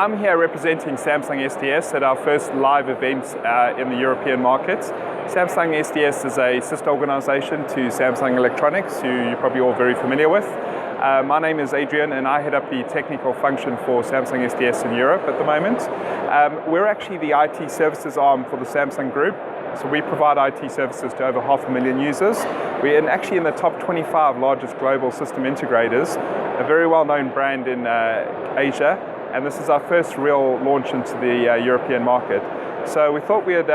I'm here representing Samsung SDS at our first live event in the European markets. Samsung SDS is a sister organization to Samsung Electronics, who you're probably all very familiar with. My name is Adrian and I head up the technical function for Samsung SDS in Europe at the moment. We're actually the IT services arm for the Samsung Group. So we provide IT services to over 500,000 users. We're actually in the top 25 largest global system integrators, a very well-known brand in Asia, and this is our first real launch into the European market. So we thought we'd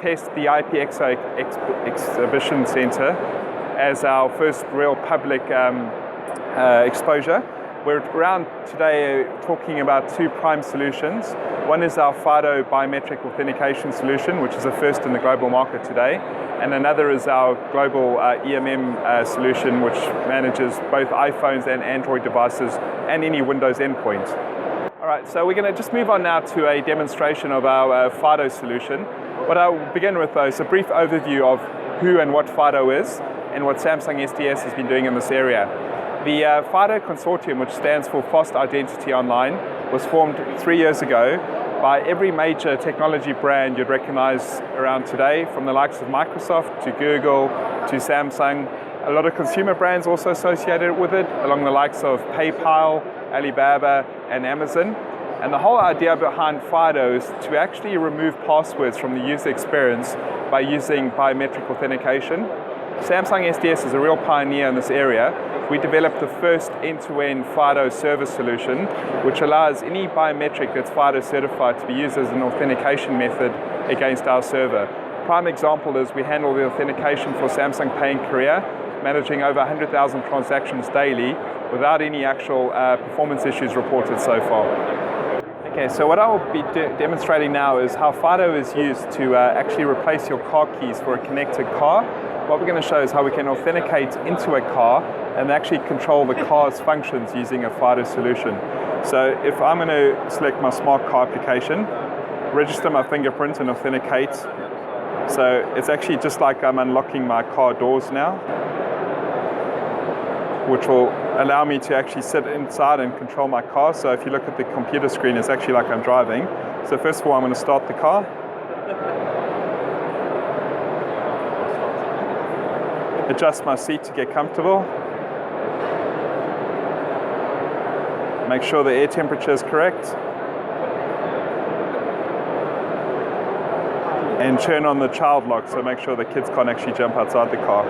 test the IP Expo Exhibition Center as our first real public exposure. We're around today talking about two prime solutions. One is our FIDO biometric authentication solution, which is a first in the global market today. And another is our global EMM solution, which manages both iPhones and Android devices and any Windows endpoint. All right, so we're going to just move on now to a demonstration of our FIDO solution. What I'll begin with, though, is a brief overview of who and what FIDO is and what Samsung SDS has been doing in this area. The FIDO Consortium, which stands for Fast Identity Online, was formed 3 years ago by every major technology brand you'd recognize around today, from the likes of Microsoft to Google to Samsung. A lot of consumer brands also associated with it, along the likes of PayPal, Alibaba, and Amazon. And the whole idea behind FIDO is to actually remove passwords from the user experience by using biometric authentication. Samsung SDS is a real pioneer in this area. We developed the first end-to-end FIDO service solution, which allows any biometric that's FIDO certified to be used as an authentication method against our server. Prime example is we handle the authentication for Samsung Pay in Korea, managing over 100,000 transactions daily without any actual performance issues reported so far. Okay, so what I'll be demonstrating now is how FIDO is used to actually replace your car keys for a connected car. What we're going to show is how we can authenticate into a car and actually control the car's functions using a FIDO solution. So if I'm going to select my smart car application, register my fingerprint and authenticate. So it's actually just like I'm unlocking my car doors now, which will allow me to actually sit inside and control my car. So if you look at the computer screen, it's actually like I'm driving. So first of all, I'm going to start the car. Adjust my seat to get comfortable. Make sure the air temperature is correct. And turn on the child lock, so make sure the kids can't actually jump outside the car.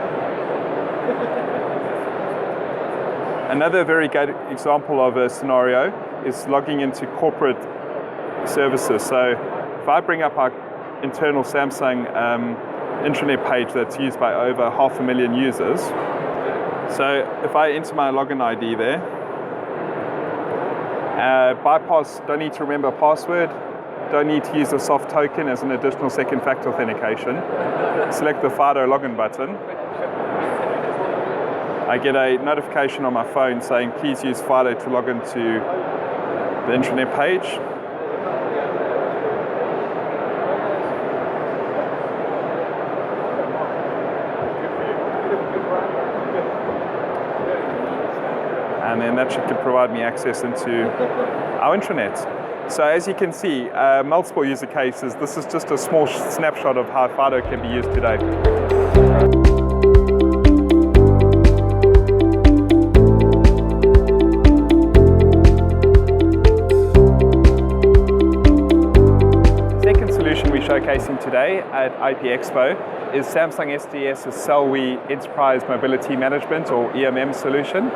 Another very good example of a scenario is logging into corporate services. So if I bring up our internal Samsung intranet page that's used by over 500,000 users. So if I enter my login ID there, bypass, don't need to remember a password, don't need to use a soft token as an additional second factor authentication. Select the FIDO login button. I get a notification on my phone saying please use FIDO to log into the intranet page. And then that should provide me access into our intranet. So as you can see, multiple user cases. This is just a small snapshot of how FIDO can be used today. Second solution we're showcasing today at IP Expo is Samsung SDS's Cellwe Enterprise Mobility Management, or EMM solution.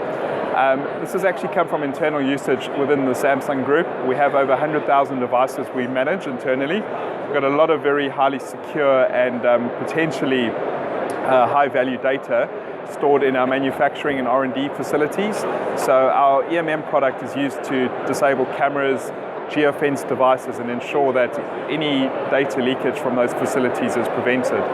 This has actually come from internal usage within the Samsung Group. We have over 100,000 devices we manage internally. We've got a lot of very highly secure and potentially high-value data stored in our manufacturing and R&D facilities. So our EMM product is used to disable cameras, geofence devices, and ensure that any data leakage from those facilities is prevented.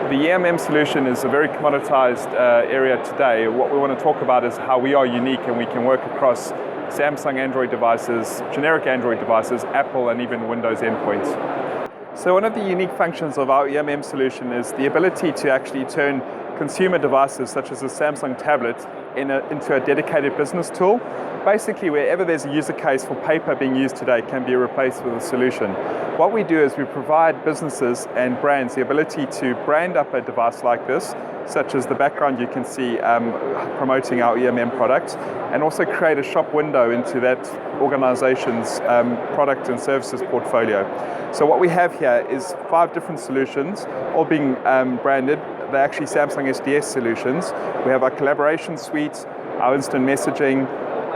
The EMM solution is a very commoditized area today. What we want to talk about is how we are unique and we can work across Samsung Android devices, generic Android devices, Apple, and even Windows endpoints. So one of the unique functions of our EMM solution is the ability to actually turn consumer devices such as a Samsung tablet into a dedicated business tool. basically wherever there's a user case for paper being used today can be replaced with a solution. What we do is we provide businesses and brands the ability to brand up a device like this, such as the background you can see promoting our EMM product, and also create a shop window into that organization's product and services portfolio. So what we have here is 5 different solutions, all being branded. They're actually Samsung SDS solutions. We have our collaboration suite, our instant messaging,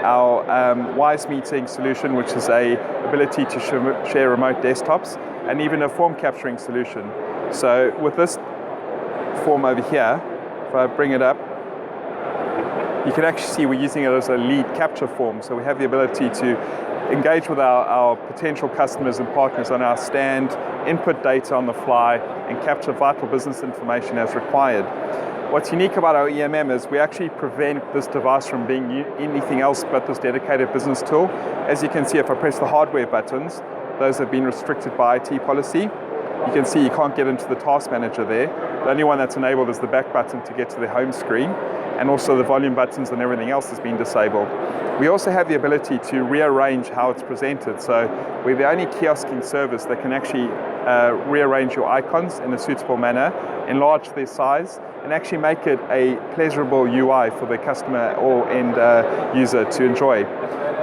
our Wise Meeting solution, which is a ability to share remote desktops, and even a form capturing solution. So with this form over here, if I bring it up, you can actually see we're using it as a lead capture form. So we have the ability to engage with our potential customers and partners on our stand, input data on the fly, and capture vital business information as required. What's unique about our EMM is we actually prevent this device from being anything else but this dedicated business tool. As you can see, if I press the hardware buttons, those have been restricted by IT policy. You can see you can't get into the task manager there. The only one that's enabled is the back button to get to the home screen, and also the volume buttons and everything else has been disabled. We also have the ability to rearrange how it's presented. So we're the only kiosking service that can actually rearrange your icons in a suitable manner, enlarge their size, and actually make it a pleasurable UI for the customer or end user to enjoy.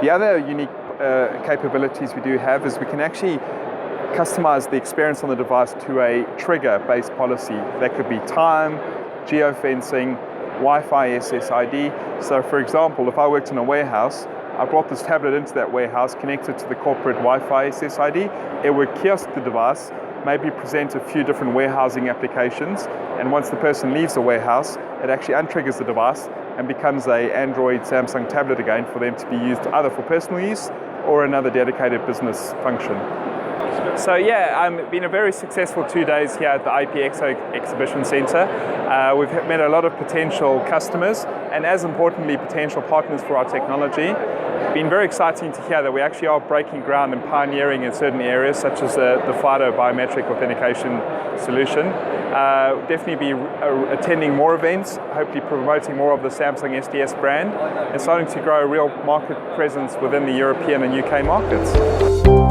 The other unique capabilities we do have is we can actually customize the experience on the device to a trigger-based policy. That could be time, geofencing, Wi-Fi SSID. So for example, if I worked in a warehouse, I brought this tablet into that warehouse, connected to the corporate Wi-Fi SSID, it would kiosk the device, maybe present a few different warehousing applications, and once the person leaves the warehouse, it actually untriggers the device and becomes an Android Samsung tablet again for them to be used either for personal use or another dedicated business function. So yeah, it's been a very successful 2 days here at the IP Expo Exhibition Centre. We've met a lot of potential customers and, as importantly, potential partners for our technology. It's been very exciting to hear that we actually are breaking ground and pioneering in certain areas, such as the FIDO biometric authentication solution. Definitely be attending more events, hopefully promoting more of the Samsung SDS brand, and starting to grow a real market presence within the European and UK markets.